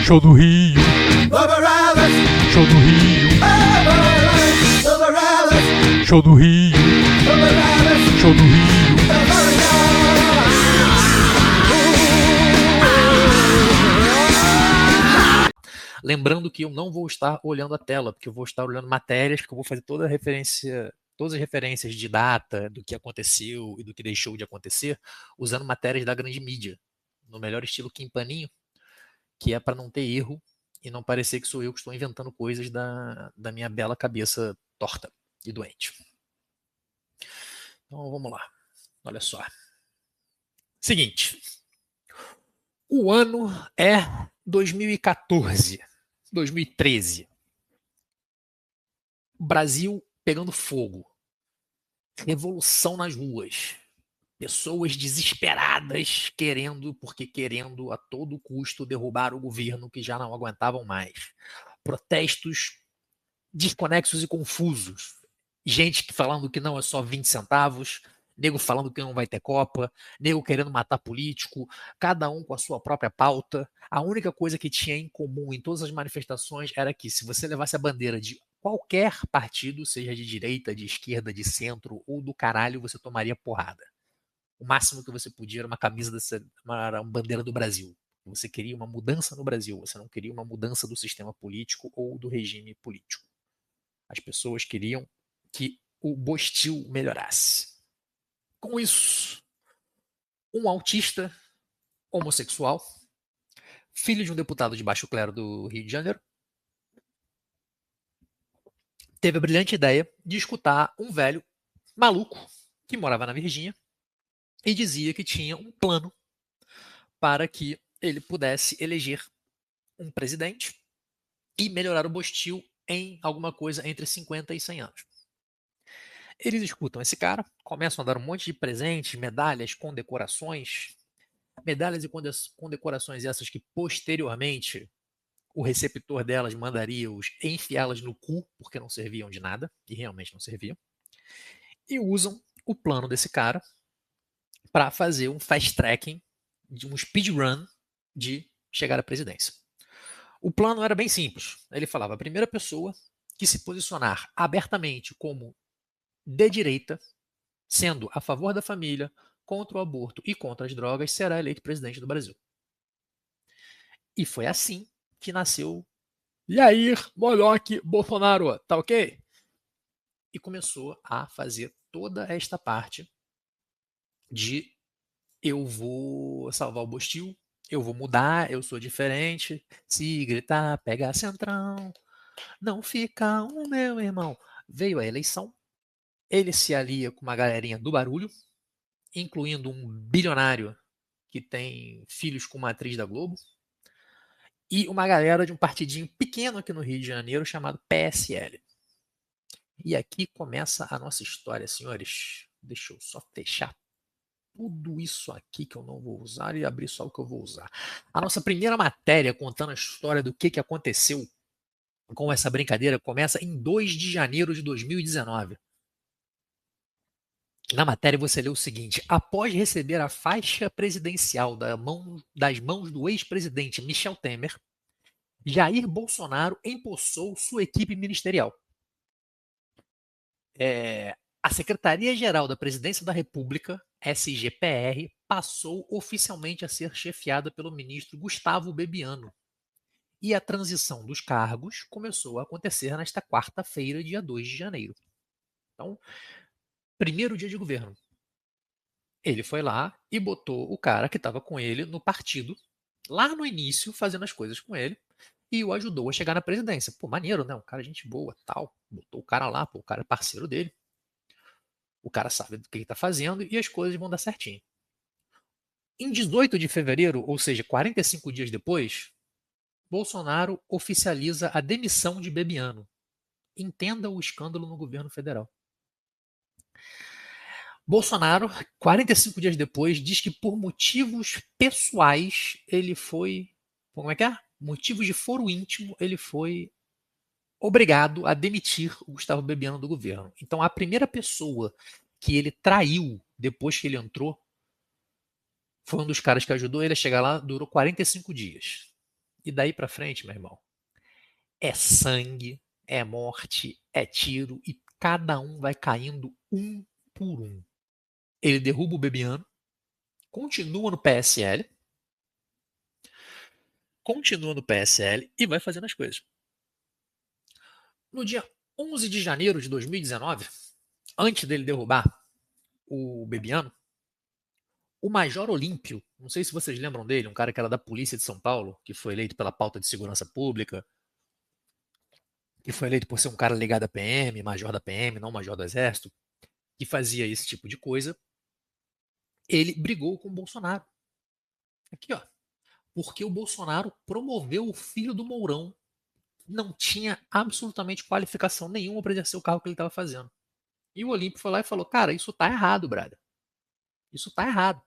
Show do Rio. Show do Rio. Show do Rio. Show do Rio. Lembrando que eu não vou estar olhando a tela, porque eu vou estar olhando matérias, que eu vou fazer todas as referências de data, do que aconteceu e do que deixou de acontecer, usando matérias da grande mídia, no melhor estilo Kim Paninho, que é para não ter erro e não parecer que sou eu que estou inventando coisas da minha bela cabeça torta e doente. Então vamos lá, olha só. Seguinte, o ano é 2014, 2013. Brasil pegando fogo. Revolução nas ruas. Pessoas desesperadas querendo a todo custo derrubar o governo que já não aguentavam mais. Protestos desconexos e confusos. Gente falando que não é só 20 centavos, nego falando que não vai ter Copa, nego querendo matar político, cada um com a sua própria pauta. A única coisa que tinha em comum em todas as manifestações era que se você levasse a bandeira de qualquer partido, seja de direita, de esquerda, de centro ou do caralho, você tomaria porrada. O máximo que você podia era uma camisa uma bandeira do Brasil. Você queria uma mudança no Brasil, você não queria uma mudança do sistema político ou do regime político. As pessoas queriam que o Bostil melhorasse. Com isso, um autista homossexual, filho de um deputado de baixo clero do Rio de Janeiro, teve a brilhante ideia de escutar um velho maluco que morava na Virgínia e dizia que tinha um plano para que ele pudesse eleger um presidente e melhorar o Bostil em alguma coisa entre 50 e 100 anos. Eles escutam esse cara, começam a dar um monte de presentes, medalhas, condecorações, medalhas e condecorações essas que posteriormente o receptor delas mandaria-os enfiá-las no cu, porque não serviam de nada, e realmente não serviam, e usam o plano desse cara para fazer um fast tracking, um speedrun de chegar à presidência. O plano era bem simples. Ele falava: a primeira pessoa que se posicionar abertamente como de direita, sendo a favor da família, contra o aborto e contra as drogas, será eleito presidente do Brasil. E foi assim que nasceu Jair Moloch Bolsonaro, tá ok? E começou a fazer toda esta parte de eu vou salvar o Bostil, eu vou mudar, eu sou diferente, se gritar, pega centrão, não fica o meu irmão. Veio a eleição, ele se alia com uma galerinha do barulho, incluindo um bilionário que tem filhos com uma atriz da Globo, e uma galera de um partidinho pequeno aqui no Rio de Janeiro chamado PSL. E aqui começa a nossa história, senhores. Deixa eu só fechar tudo isso aqui que eu não vou usar e abrir só o que eu vou usar. A nossa primeira matéria contando a história do que aconteceu com essa brincadeira começa em 2 de janeiro de 2019. Na matéria você lê o seguinte: após receber a faixa presidencial das mãos do ex-presidente Michel Temer, Jair Bolsonaro empossou sua equipe ministerial. A Secretaria-Geral da Presidência da República, SGPR, passou oficialmente a ser chefiada pelo ministro Gustavo Bebiano. E a transição dos cargos começou a acontecer nesta quarta-feira, dia 2 de janeiro. Então, primeiro dia de governo. Ele foi lá e botou o cara que estava com ele no partido, lá no início, fazendo as coisas com ele, e o ajudou a chegar na presidência. Pô, maneiro, né? Um cara gente boa, tal. Botou o cara lá, pô, o cara é parceiro dele. O cara sabe do que ele está fazendo e as coisas vão dar certinho. Em 18 de fevereiro, ou seja, 45 dias depois, Bolsonaro oficializa a demissão de Bebiano. Entenda o escândalo no governo federal. Bolsonaro, 45 dias depois, diz que por motivos pessoais ele foi... Como é que é? Motivos de foro íntimo, ele foi obrigado a demitir o Gustavo Bebiano do governo. Então, a primeira pessoa que ele traiu depois que ele entrou Foi um dos caras que ajudou ele a chegar lá, durou 45 dias. E daí pra frente, meu irmão, é sangue, é morte, é tiro e cada um vai caindo um por um. Ele derruba o Bebiano, continua no PSL e vai fazendo as coisas. No dia 11 de janeiro de 2019, antes dele derrubar o Bebiano, o Major Olímpio, não sei se vocês lembram dele, um cara que era da Polícia de São Paulo, que foi eleito pela pauta de segurança pública, que foi eleito por ser um cara ligado à PM, major da PM, não major do Exército, que fazia esse tipo de coisa, ele brigou com o Bolsonaro. Aqui, ó. Porque o Bolsonaro promoveu o filho do Mourão, não tinha absolutamente qualificação nenhuma para exercer o cargo que ele estava fazendo. E o Olímpio foi lá e falou: cara, isso tá errado, brother. Isso tá errado.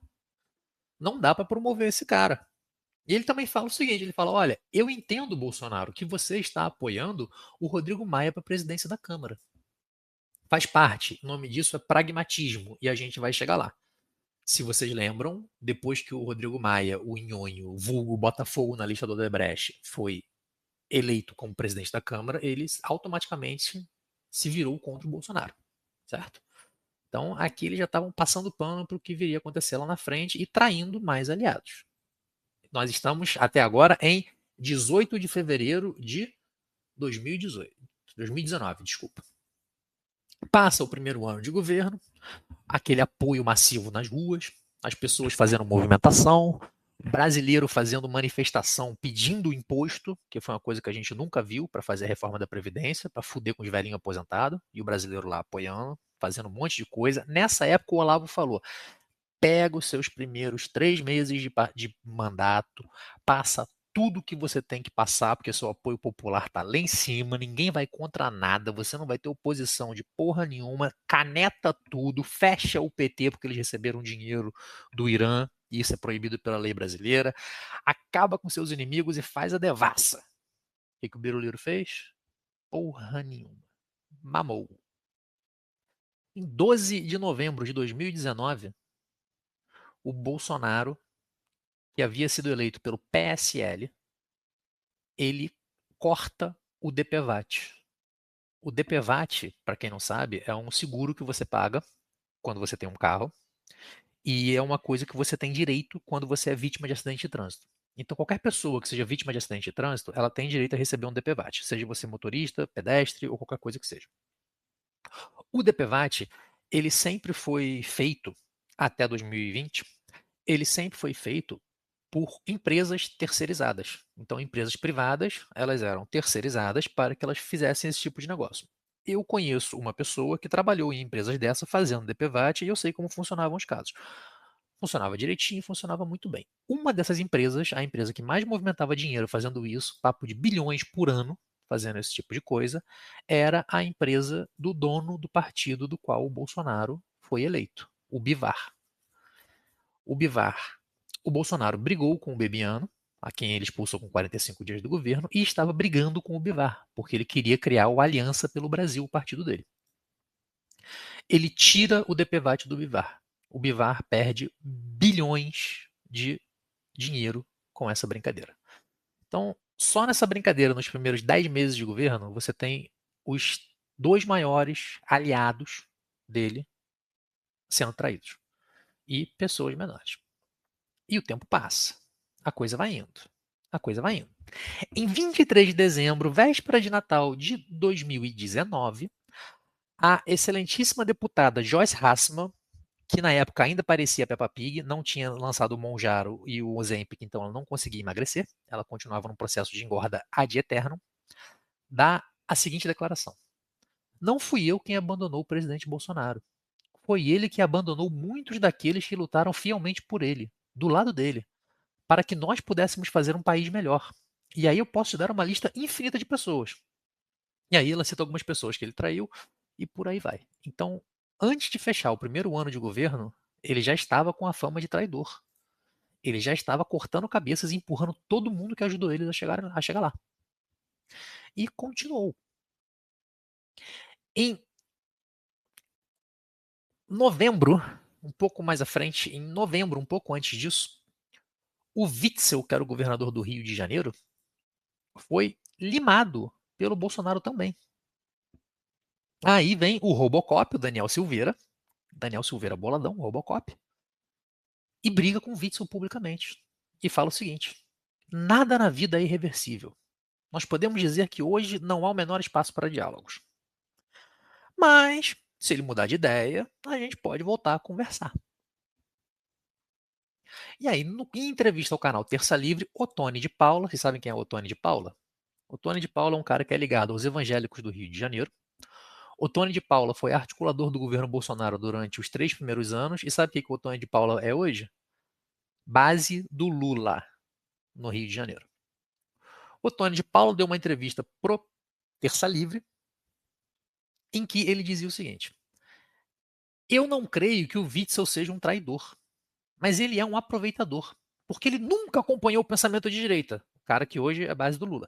Não dá para promover esse cara. E ele também fala o seguinte: ele fala, olha, eu entendo, Bolsonaro, que você está apoiando o Rodrigo Maia para a presidência da Câmara. Faz parte. O nome disso é pragmatismo. E a gente vai chegar lá. Se vocês lembram, depois que o Rodrigo Maia, o Nhonho, o vulgo Botafogo na lista do Odebrecht, foi eleito como presidente da Câmara, ele automaticamente se virou contra o Bolsonaro, certo? Então, aqui eles já estavam passando pano para o que viria a acontecer lá na frente e traindo mais aliados. Nós estamos, até agora, em 18 de fevereiro de 2018, 2019, desculpa. Passa o primeiro ano de governo, aquele apoio massivo nas ruas, as pessoas fazendo movimentação, brasileiro fazendo manifestação pedindo imposto, que foi uma coisa que a gente nunca viu para fazer a reforma da Previdência, para fuder com os velhinhos aposentados, e o brasileiro lá apoiando, fazendo um monte de coisa. Nessa época o Olavo falou: pega os seus primeiros 3 meses de mandato, passa tudo que você tem que passar, porque seu apoio popular tá lá em cima, ninguém vai contra nada, você não vai ter oposição de porra nenhuma, caneta tudo, fecha o PT porque eles receberam dinheiro do Irã, e isso é proibido pela lei brasileira, acaba com seus inimigos e faz a devassa. O que o Biruliro fez? Porra nenhuma. Mamou. Em 12 de novembro de 2019, o Bolsonaro, que havia sido eleito pelo PSL, ele corta o DPVAT. O DPVAT, para quem não sabe, é um seguro que você paga quando você tem um carro e é uma coisa que você tem direito quando você é vítima de acidente de trânsito. Então, qualquer pessoa que seja vítima de acidente de trânsito, ela tem direito a receber um DPVAT, seja você motorista, pedestre ou qualquer coisa que seja. O DPVAT, ele sempre foi feito, até 2020, ele sempre foi feito por empresas terceirizadas. Então, empresas privadas, elas eram terceirizadas para que elas fizessem esse tipo de negócio. Eu conheço uma pessoa que trabalhou em empresas dessa fazendo DPVAT e eu sei como funcionavam os casos. Funcionava direitinho, funcionava muito bem. Uma dessas empresas, a empresa que mais movimentava dinheiro fazendo isso, papo de bilhões por ano fazendo esse tipo de coisa, era a empresa do dono do partido do qual o Bolsonaro foi eleito, o Bivar. O Bivar, o Bolsonaro brigou com o Bebiano, a quem ele expulsou com 45 dias do governo, e estava brigando com o Bivar, porque ele queria criar o Aliança pelo Brasil, o partido dele. Ele tira o DPVAT do Bivar. O Bivar perde bilhões de dinheiro com essa brincadeira. Então, só nessa brincadeira, nos primeiros 10 meses de governo, você tem os dois maiores aliados dele sendo traídos e pessoas menores. E o tempo passa. A coisa vai indo. A coisa vai indo. Em 23 de dezembro, véspera de Natal de 2019, a excelentíssima deputada Joyce Hasselmann, que na época ainda parecia Peppa Pig, não tinha lançado o Monjaro e o Ozempic, então ela não conseguia emagrecer, ela continuava num processo de engorda ad eternum, dá a seguinte declaração: não fui eu quem abandonou o presidente Bolsonaro. Foi ele que abandonou muitos daqueles que lutaram fielmente por ele, do lado dele, para que nós pudéssemos fazer um país melhor. E aí eu posso te dar uma lista infinita de pessoas. E aí ela cita algumas pessoas que ele traiu e por aí vai. Então, antes de fechar o primeiro ano de governo, ele já estava com a fama de traidor. Ele já estava cortando cabeças e empurrando todo mundo que ajudou ele a chegar lá. E continuou. Em novembro, um pouco mais à frente, em novembro, um pouco antes disso, O Witzel, que era o governador do Rio de Janeiro, foi limado pelo Bolsonaro também. Aí vem o Robocop, o Daniel Silveira boladão, o Robocop, e briga com o Witzel publicamente. E fala o seguinte: nada na vida é irreversível. Nós podemos dizer que hoje não há o menor espaço para diálogos. Mas, se ele mudar de ideia, a gente pode voltar a conversar. E aí, em entrevista ao canal Terça Livre, Ottoni de Paula, vocês sabem quem é Ottoni de Paula? Ottoni de Paula é um cara que é ligado aos evangélicos do Rio de Janeiro. Ottoni de Paula foi articulador do governo Bolsonaro durante os 3 primeiros anos. E sabe o que o Ottoni de Paula é hoje? Base do Lula no Rio de Janeiro. Ottoni de Paula deu uma entrevista pro Terça Livre em que ele dizia o seguinte: eu não creio que o Witzel seja um traidor, mas ele é um aproveitador, porque ele nunca acompanhou o pensamento de direita, o cara que hoje é a base do Lula.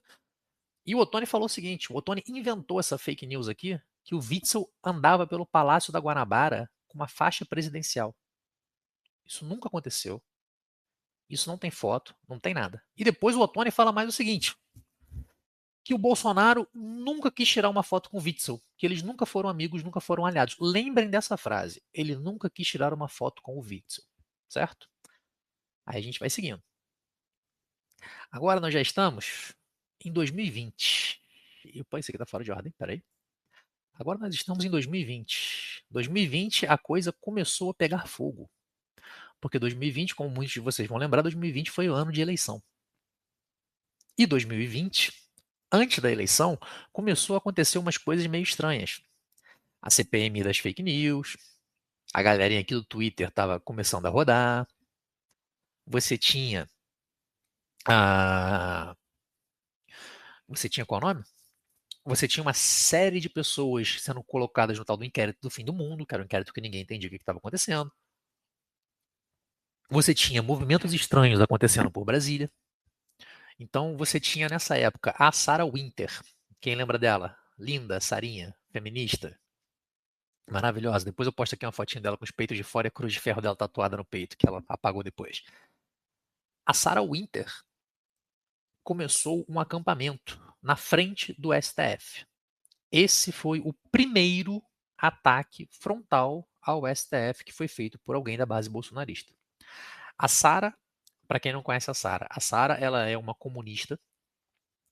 E o Ottoni falou o seguinte: o Ottoni inventou essa fake news aqui, que o Witzel andava pelo Palácio da Guanabara com uma faixa presidencial. Isso nunca aconteceu. Isso não tem foto, não tem nada. E depois o Ottoni fala mais o seguinte: que o Bolsonaro nunca quis tirar uma foto com o Witzel, que eles nunca foram amigos, nunca foram aliados. Lembrem dessa frase: ele nunca quis tirar uma foto com o Witzel, certo? Aí a gente vai seguindo. Agora nós já estamos em 2020. E pô, isso aqui tá fora de ordem, peraí. Agora nós estamos em 2020. 2020 a coisa começou a pegar fogo. Porque 2020, como muitos de vocês vão lembrar, 2020 foi o ano de eleição. E 2020, antes da eleição, começou a acontecer umas coisas meio estranhas. A CPM das fake news, a galerinha aqui do Twitter estava começando a rodar. Você tinha a. Você tinha qual nome? Você tinha uma série de pessoas sendo colocadas no tal do inquérito do fim do mundo, que era um inquérito que ninguém entendia o que estava acontecendo. Você tinha movimentos estranhos acontecendo por Brasília. Então você tinha nessa época a Sarah Winter. Quem lembra dela? Linda, Sarinha, feminista, maravilhosa. Depois eu posto aqui uma fotinha dela com os peitos de fora e a cruz de ferro dela tatuada no peito, que ela apagou depois. A Sarah Winter começou um acampamento na frente do STF. Esse foi o primeiro ataque frontal ao STF que foi feito por alguém da base bolsonarista. A Sarah, para quem não conhece a Sarah ela é uma comunista.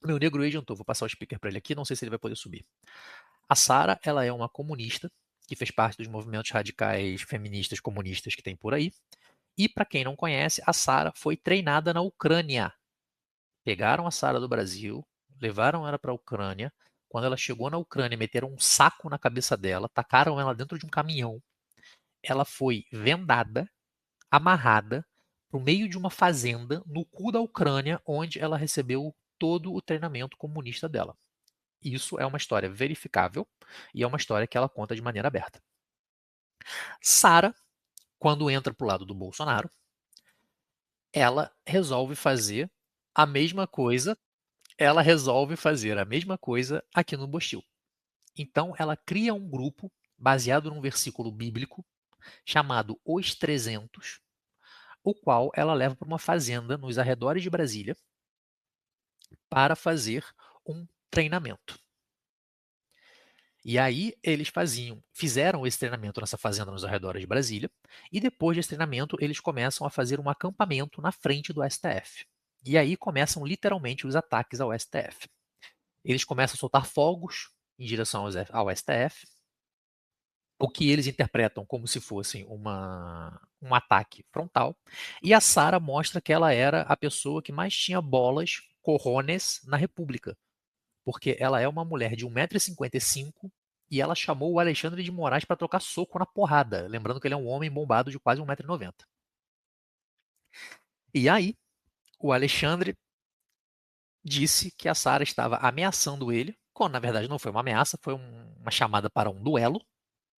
Meu negro adiantou, vou passar o speaker para ele aqui, não sei se ele vai poder subir. A Sarah ela é uma comunista que fez parte dos movimentos radicais feministas comunistas que tem por aí. E para quem não conhece, a Sarah foi treinada na Ucrânia. Pegaram a Sarah do Brasil, levaram ela para a Ucrânia. Quando ela chegou na Ucrânia, meteram um saco na cabeça dela, tacaram ela dentro de um caminhão. Ela foi vendada, amarrada, para o meio de uma fazenda no cu da Ucrânia, onde ela recebeu todo o treinamento comunista dela. Isso é uma história verificável e é uma história que ela conta de maneira aberta. Sarah, quando entra para o lado do Bolsonaro, ela resolve fazer a mesma coisa. Ela resolve fazer a mesma coisa aqui no Bostil. Então, ela cria um grupo baseado num versículo bíblico chamado Os 300, o qual ela leva para uma fazenda nos arredores de Brasília para fazer um treinamento. E aí eles fizeram esse treinamento nessa fazenda nos arredores de Brasília, e depois desse treinamento eles começam a fazer um acampamento na frente do STF. E aí começam literalmente os ataques ao STF. Eles começam a soltar fogos em direção ao STF, o que eles interpretam como se fosse um ataque frontal. E a Sarah mostra que ela era a pessoa que mais tinha bolas, corrones, na República. Porque ela é uma mulher de 1,55 m e ela chamou o Alexandre de Moraes para trocar soco na porrada. Lembrando que ele é um homem bombado de quase 1,90 m. E aí, o Alexandre disse que a Sarah estava ameaçando ele, quando na verdade não foi uma ameaça, foi uma chamada para um duelo.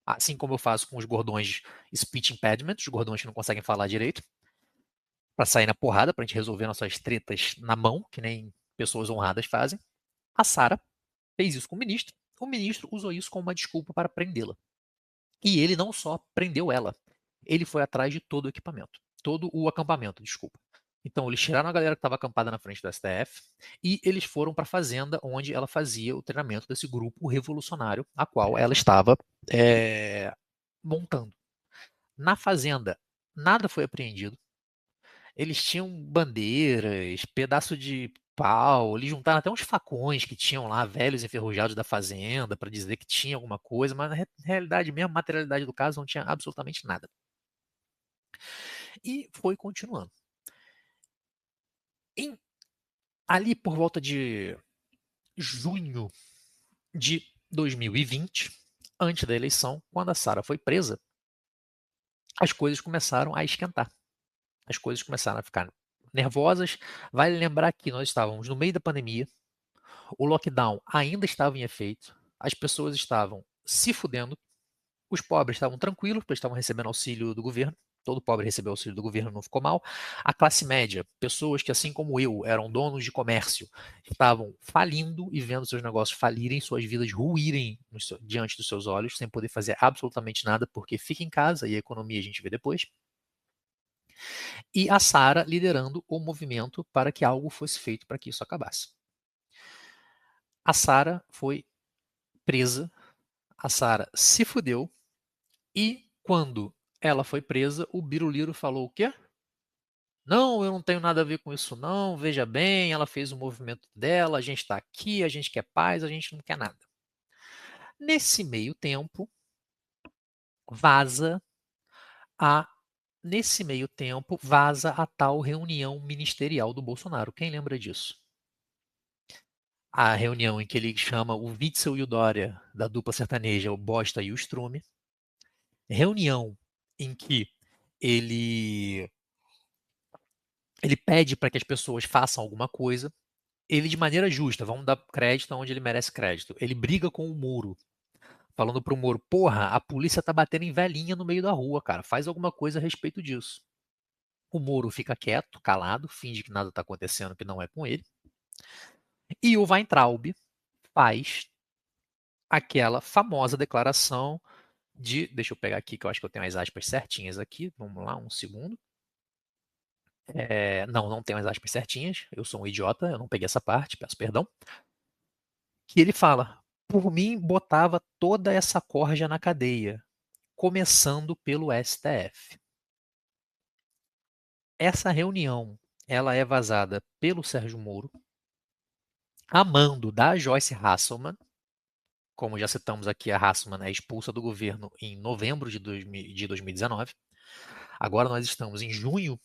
Assim como eu faço com os gordões speech impediment, os gordões que não conseguem falar direito, para sair na porrada, para a gente resolver nossas tretas na mão, que nem pessoas honradas fazem. A Sarah fez isso com o ministro usou isso como uma desculpa para prendê-la. E ele não só prendeu ela, ele foi atrás de todo o equipamento, todo o acampamento, desculpa. Então, eles tiraram a galera que estava acampada na frente do STF e eles foram para a fazenda onde ela fazia o treinamento desse grupo revolucionário, a qual ela estava montando. Na fazenda, nada foi apreendido. Eles tinham bandeiras, pedaço de pau, eles juntaram até uns facões que tinham lá, velhos enferrujados da fazenda, para dizer que tinha alguma coisa, mas na realidade mesmo, a materialidade do caso, não tinha absolutamente nada. E foi continuando. Ali por volta de junho de 2020, antes da eleição, quando a Sara foi presa, as coisas começaram a esquentar. As coisas começaram a ficar nervosas. Vale lembrar que nós estávamos no meio da pandemia, o lockdown ainda estava em efeito, as pessoas estavam se fudendo, os pobres estavam tranquilos, porque estavam recebendo auxílio do governo. Todo pobre recebeu auxílio do governo, não ficou mal. A classe média, pessoas que, assim como eu, eram donos de comércio, estavam falindo e vendo seus negócios falirem, suas vidas ruírem diante dos seus olhos, sem poder fazer absolutamente nada, porque fica em casa e a economia a gente vê depois. E a Sara liderando o movimento para que algo fosse feito para que isso acabasse. A Sara foi presa, a Sara se fudeu, e quando ela foi presa, o Biruliro falou o quê? Não, eu não tenho nada a ver com isso não, veja bem, ela fez o movimento dela, a gente está aqui, a gente quer paz, a gente não quer nada. Nesse meio tempo, vaza a nesse meio tempo vaza a tal reunião ministerial do Bolsonaro. Quem lembra disso? A reunião em que ele chama o Witzel e o Dória da dupla sertaneja, o Bosta e o Strume. Reunião em que ele pede para que as pessoas façam alguma coisa. Ele, de maneira justa, vamos dar crédito onde ele merece crédito. Ele briga com o Moro, falando pro Moro: porra, a polícia tá batendo em velhinha no meio da rua, cara, faz alguma coisa a respeito disso. O Moro fica quieto, calado, finge que nada tá acontecendo, que não é com ele. E o Weintraub faz aquela famosa declaração de. Deixa eu pegar aqui, que eu acho que eu tenho as aspas certinhas aqui. Vamos lá, um segundo. Não tenho as aspas certinhas. Eu sou um idiota, eu não peguei essa parte, peço perdão. Que ele fala: por mim, botava toda essa corja na cadeia, começando pelo STF. Essa reunião, ela é vazada pelo Sérgio Moro, a mando da Joyce Hasselmann. Como já citamos aqui, a Hasselmann é expulsa do governo em novembro de 2019. Agora nós estamos em junho,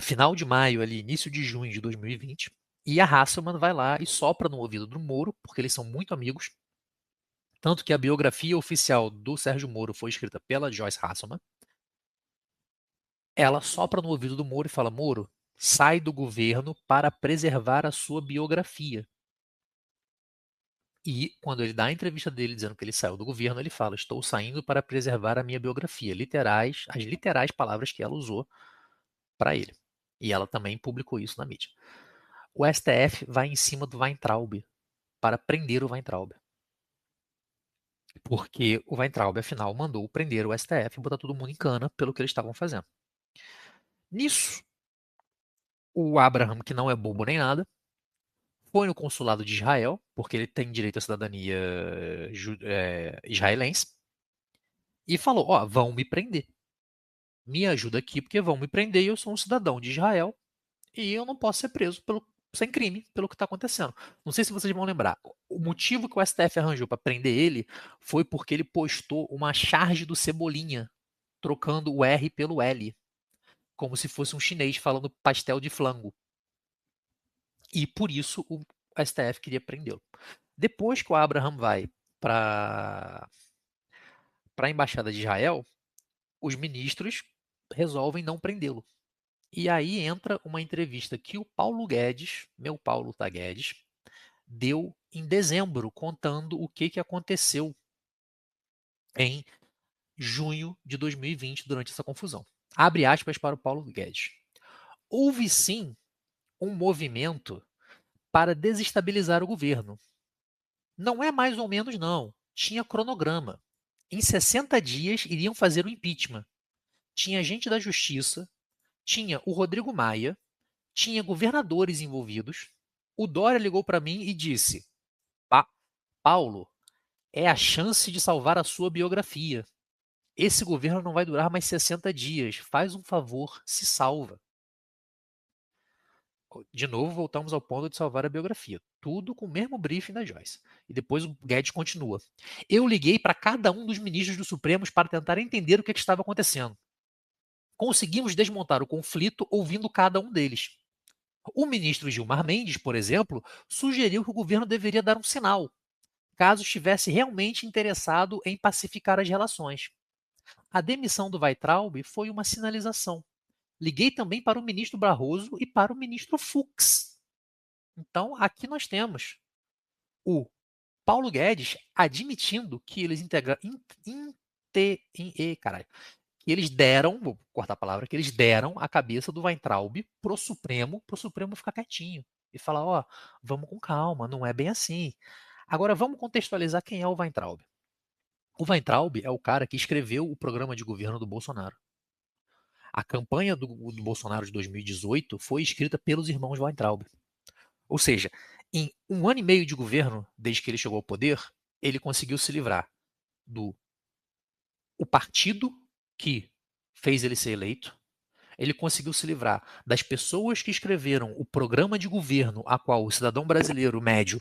final de maio, ali, início de junho de 2020. E a Hasselmann vai lá e sopra no ouvido do Moro, porque eles são muito amigos. Tanto que a biografia oficial do Sérgio Moro foi escrita pela Joyce Hasselmann. Ela sopra no ouvido do Moro e fala: Moro, sai do governo para preservar a sua biografia. E quando ele dá a entrevista dele dizendo que ele saiu do governo, ele fala: estou saindo para preservar a minha biografia. As literais palavras que ela usou para ele. E ela também publicou isso na mídia. O STF vai em cima do Weintraub para prender o Weintraub. Porque o Weintraub, afinal, mandou prender o STF e botar todo mundo em cana pelo que eles estavam fazendo. Nisso, o Abraham, que não é bobo nem nada, foi no consulado de Israel, porque ele tem direito à cidadania israelense, e falou: ó, vão me prender. Me ajuda aqui, porque vão me prender e eu sou um cidadão de Israel e eu não posso ser preso sem crime pelo que está acontecendo. Não sei se vocês vão lembrar. O motivo que o STF arranjou para prender ele foi porque ele postou uma charge do Cebolinha, trocando o R pelo L, como se fosse um chinês falando pastel de flango. E por isso o STF queria prendê-lo. Depois que o Abraham vai para a embaixada de Israel, os ministros resolvem não prendê-lo. E aí entra uma entrevista que o Paulo Guedes, meu Paulo tá Guedes, deu em dezembro, contando o que aconteceu em junho de 2020 durante essa confusão. Abre aspas para o Paulo Guedes. Houve sim um movimento para desestabilizar o governo. Não é mais ou menos, não. Tinha cronograma. Em 60 dias iriam fazer o impeachment. Tinha gente da justiça, tinha o Rodrigo Maia, tinha governadores envolvidos. O Dória ligou para mim e disse: Paulo, é a chance de salvar a sua biografia. Esse governo não vai durar mais 60 dias. Faz um favor, se salva. De novo, voltamos ao ponto de salvar a biografia. Tudo com o mesmo briefing da Joyce. E depois o Guedes continua. Eu liguei para cada um dos ministros do Supremo para tentar entender o que estava acontecendo. Conseguimos desmontar o conflito ouvindo cada um deles. O ministro Gilmar Mendes, por exemplo, sugeriu que o governo deveria dar um sinal, caso estivesse realmente interessado em pacificar as relações. A demissão do Weintraub foi uma sinalização. Liguei também para o ministro Barroso e para o ministro Fux. Então, aqui nós temos o Paulo Guedes admitindo que eles que eles deram, vou cortar a palavra, que eles deram a cabeça do Weintraub pro Supremo ficar quietinho e falar, ó, vamos com calma, não é bem assim. Agora vamos contextualizar quem é o Weintraub. O Weintraub é o cara que escreveu o programa de governo do Bolsonaro. A campanha do Bolsonaro de 2018 foi escrita pelos irmãos Weintraub. Ou seja, em 1 ano e meio de governo, desde que ele chegou ao poder, ele conseguiu se livrar do o partido que fez ele ser eleito, ele conseguiu se livrar das pessoas que escreveram o programa de governo a qual o cidadão brasileiro médio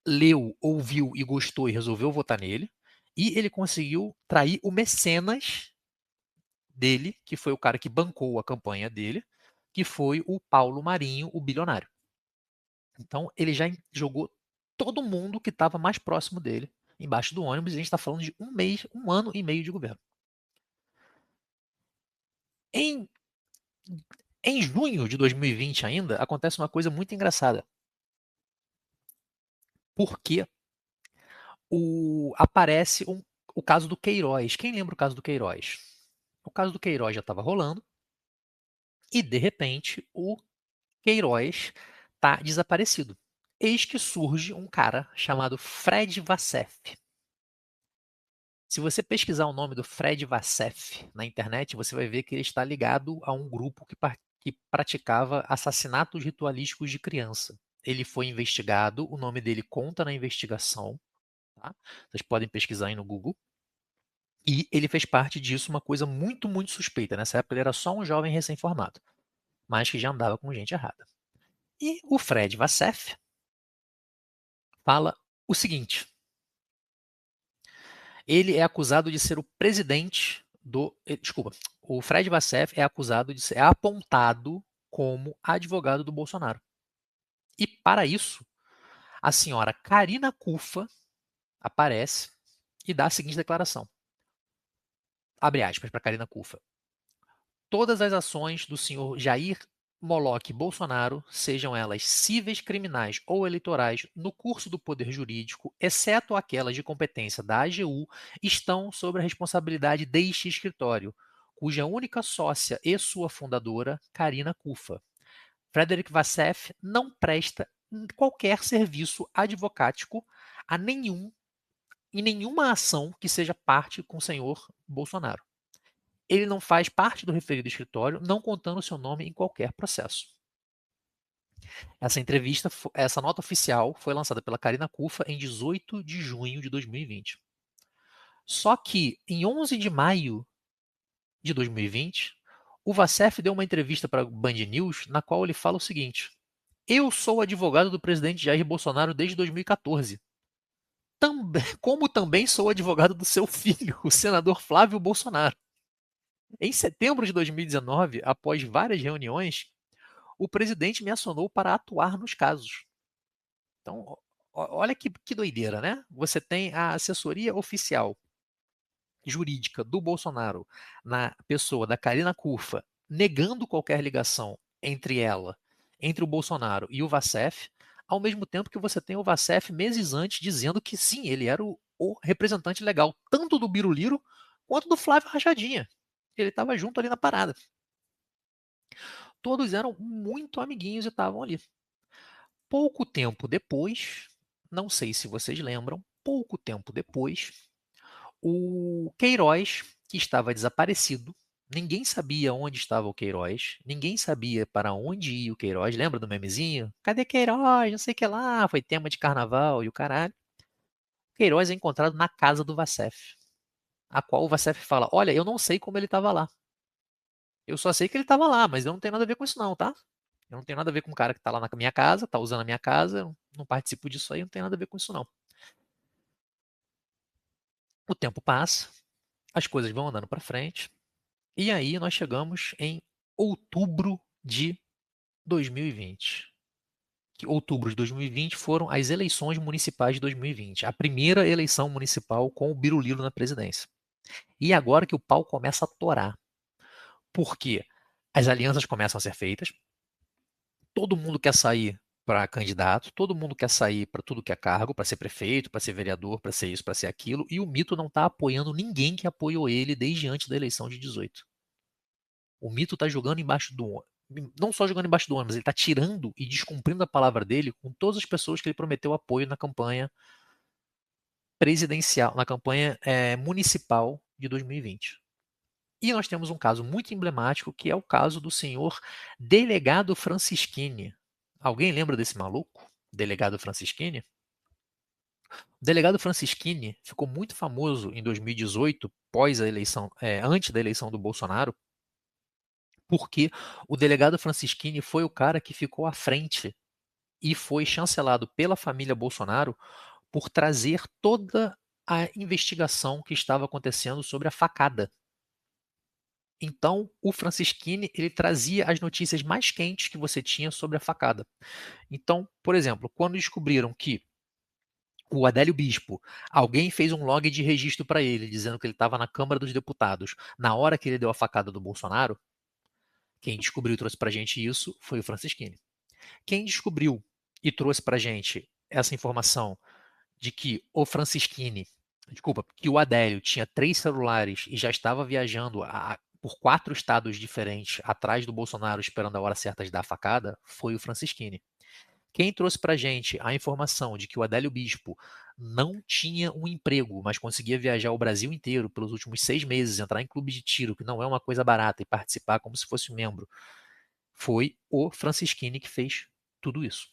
leu, ouviu e gostou e resolveu votar nele, e ele conseguiu trair o mecenas dele, que foi o cara que bancou a campanha dele, que foi o Paulo Marinho, o bilionário. Então ele já jogou todo mundo que estava mais próximo dele embaixo do ônibus, e a gente está falando de 1 ano e meio de governo. Em Em junho de 2020 ainda, acontece uma coisa muito engraçada. Porque aparece o caso do Queiroz. Quem lembra o caso do Queiroz? O caso do Queiroz já estava rolando e, de repente, o Queiroz está desaparecido. Eis que surge um cara chamado Fred Vassef. Se você pesquisar o nome do Fred Vassef na internet, você vai ver que ele está ligado a um grupo que praticava assassinatos ritualísticos de criança. Ele foi investigado, o nome dele conta na investigação, tá? Vocês podem pesquisar aí no Google. E ele fez parte disso, uma coisa muito, muito suspeita. Nessa época ele era só um jovem recém-formado, mas que já andava com gente errada. E o Fred Vassef fala o seguinte: ele é acusado de ser o presidente do. Desculpa, o Fred Vassef é acusado de ser apontado como advogado do Bolsonaro. E para isso, a senhora Karina Cufa aparece e dá a seguinte declaração. Abre aspas para Karina Cufa. Todas as ações do senhor Jair Moloch Bolsonaro, sejam elas cíveis, criminais ou eleitorais, no curso do poder jurídico, exceto aquelas de competência da AGU, estão sob a responsabilidade deste escritório, cuja única sócia e sua fundadora, Karina Cufa. Frederic Vassef não presta qualquer serviço advocático a em nenhuma ação que seja parte com o senhor Bolsonaro. Ele não faz parte do referido escritório, não contando seu nome em qualquer processo. Essa nota oficial foi lançada pela Karina Cufa em 18 de junho de 2020. Só que, em 11 de maio de 2020, o Vassef deu uma entrevista para a Band News, na qual ele fala o seguinte: eu sou advogado do presidente Jair Bolsonaro desde 2014. Como também sou advogado do seu filho, o senador Flávio Bolsonaro. Em setembro de 2019, após várias reuniões, o presidente me acionou para atuar nos casos. Então, olha que doideira, né? Você tem a assessoria oficial jurídica do Bolsonaro na pessoa da Karina Cufa negando qualquer ligação entre o Bolsonaro e o Vassef, ao mesmo tempo que você tem o Vassef meses antes dizendo que sim, ele era o representante legal tanto do Biruliro quanto do Flávio Rachadinha. Ele estava junto ali na parada. Todos eram muito amiguinhos e estavam ali. Pouco tempo depois, não sei se vocês lembram, pouco tempo depois, o Queiroz, que estava desaparecido, Ninguém sabia onde estava o Queiroz, ninguém sabia para onde ia o Queiroz. Lembra do memezinho? Cadê Queiroz? Não sei o que lá. Foi tema de carnaval e o caralho. Queiroz é encontrado na casa do Vacef, a qual o Vacef fala: Olha, eu não sei como ele estava lá. Eu só sei que ele estava lá, mas eu não tenho nada a ver com isso, não, tá? Eu não tenho nada a ver com o cara que está lá na minha casa, está usando a minha casa, eu não participo disso aí, não tenho nada a ver com isso, não. O tempo passa, as coisas vão andando para frente, e aí nós chegamos em outubro de 2020. Que outubro de 2020 foram as eleições municipais de 2020, a primeira eleição municipal com o Biruliro na presidência. E agora que o pau começa a torar. Porque as alianças começam a ser feitas, todo mundo quer sair para candidato, todo mundo quer sair para tudo que é cargo, para ser prefeito, para ser vereador, para ser isso, para ser aquilo, e o Mito não está apoiando ninguém que apoiou ele desde antes da eleição de 18. O Mito está jogando embaixo do ônibus. Não só jogando embaixo do ônibus, ele está tirando e descumprindo a palavra dele com todas as pessoas que ele prometeu apoio na campanha presidencial, na campanha municipal de 2020. E nós temos um caso muito emblemático, que é o caso do senhor Delegado Francisquini. Alguém lembra desse maluco? Delegado Francisquini? O Delegado Francisquini ficou muito famoso em 2018, pós a eleição, antes da eleição do Bolsonaro, porque o Delegado Francisquini foi o cara que ficou à frente e foi chancelado pela família Bolsonaro por trazer toda a investigação que estava acontecendo sobre a facada. Então, o Francisquini, ele trazia as notícias mais quentes que você tinha sobre a facada. Então, por exemplo, quando descobriram que o Adélio Bispo, alguém fez um log de registro para ele, dizendo que ele estava na Câmara dos Deputados, na hora que ele deu a facada do Bolsonaro, quem descobriu e trouxe para a gente isso foi o Francisquini. Quem descobriu e trouxe para a gente essa informação de que o Francisquini, desculpa, que o Adélio tinha 3 celulares e já estava viajando por 4 estados diferentes atrás do Bolsonaro esperando a hora certa de dar a facada, foi o Francisquini. Quem trouxe para a gente a informação de que o Adélio Bispo não tinha um emprego, mas conseguia viajar o Brasil inteiro pelos últimos 6 meses, entrar em clube de tiro, que não é uma coisa barata, e participar como se fosse um membro, foi o Francisquini que fez tudo isso.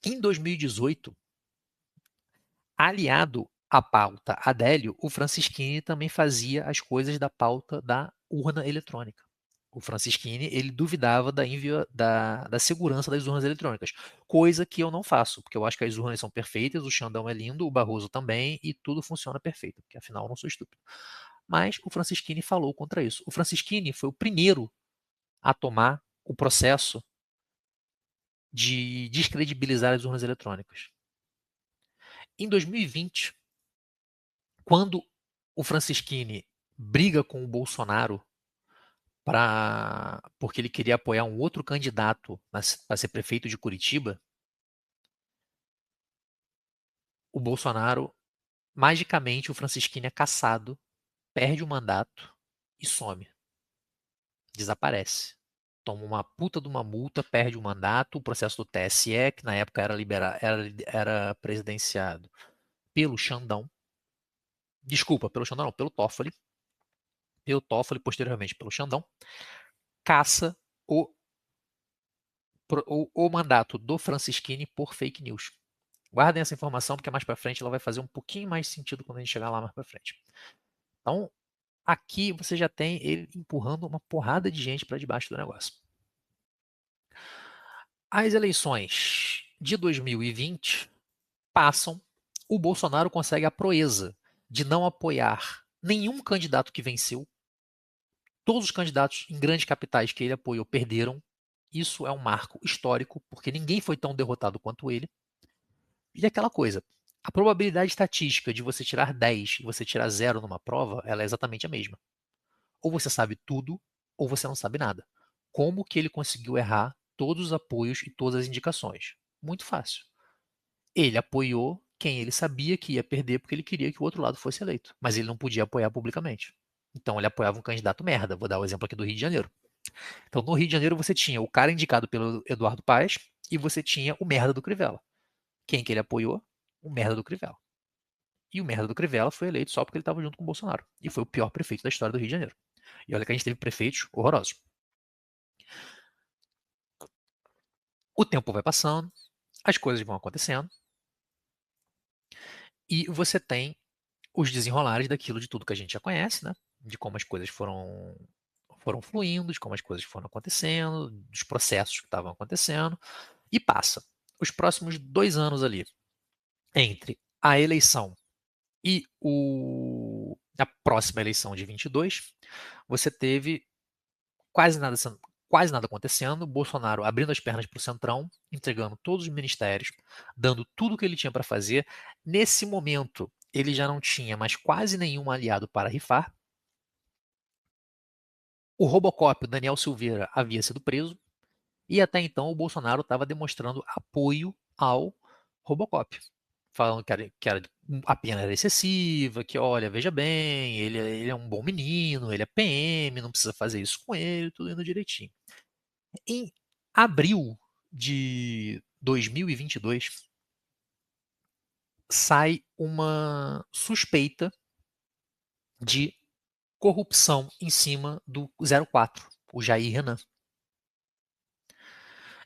Em 2018, aliado à pauta Adélio, o Francisquini também fazia as coisas da pauta da urna eletrônica. O Francisquini, ele duvidava da segurança das urnas eletrônicas, coisa que eu não faço, porque eu acho que as urnas são perfeitas, o Xandão é lindo, o Barroso também, e tudo funciona perfeito, porque afinal eu não sou estúpido. Mas o Francisquini falou contra isso. O Francisquini foi o primeiro a tomar o processo de descredibilizar as urnas eletrônicas. Em 2020, quando o Francisquini briga com o Bolsonaro porque ele queria apoiar um outro candidato para ser prefeito de Curitiba, o Bolsonaro, magicamente, o Francisquini é cassado, perde o mandato e some. Desaparece. Toma uma puta de uma multa, perde o mandato, o processo do TSE, que na época era presidenciado pelo Xandão. Desculpa, pelo Xandão não, pelo Toffoli, posteriormente pelo Xandão, caça o, o mandato do Francisquini por fake news. Guardem essa informação, porque mais para frente ela vai fazer um pouquinho mais sentido quando a gente chegar lá mais para frente. Então, aqui você já tem ele empurrando uma porrada de gente para debaixo do negócio. As eleições de 2020 passam, o Bolsonaro consegue a proeza de não apoiar nenhum candidato que venceu. Todos os candidatos em grandes capitais que ele apoiou perderam. Isso é um marco histórico, porque ninguém foi tão derrotado quanto ele. E aquela coisa, a probabilidade estatística de você tirar 10 e você tirar 0 numa prova, ela é exatamente a mesma. Ou você sabe tudo, ou você não sabe nada. Como que ele conseguiu errar todos os apoios e todas as indicações? Muito fácil. Ele apoiou quem ele sabia que ia perder porque ele queria que o outro lado fosse eleito. Mas ele não podia apoiar publicamente. Então ele apoiava um candidato merda. Vou dar o exemplo aqui do Rio de Janeiro. Então no Rio de Janeiro você tinha o cara indicado pelo Eduardo Paes e você tinha o merda do Crivella. Quem que ele apoiou? O merda do Crivella. E o merda do Crivella foi eleito só porque ele estava junto com o Bolsonaro. E foi o pior prefeito da história do Rio de Janeiro. E olha que a gente teve prefeitos horrorosos. O tempo vai passando, as coisas vão acontecendo, e você tem os desenrolares daquilo de tudo que a gente já conhece, né? De como as coisas foram fluindo, de como as coisas foram acontecendo, dos processos que estavam acontecendo, e passa. Os próximos 2 anos ali, entre a eleição e a próxima eleição de 22, você teve quase nada, quase nada acontecendo, Bolsonaro abrindo as pernas para o Centrão, entregando todos os ministérios, dando tudo o que ele tinha para fazer. Nesse momento, ele já não tinha mais quase nenhum aliado para rifar. O Robocop, o Daniel Silveira, havia sido preso, e até então o Bolsonaro estava demonstrando apoio ao Robocop, falando que a pena era excessiva, que olha, veja bem, ele é um bom menino, ele é PM, não precisa fazer isso com ele, tudo indo direitinho. Em abril de 2022, sai uma suspeita de corrupção em cima do 04, o Jair Renan.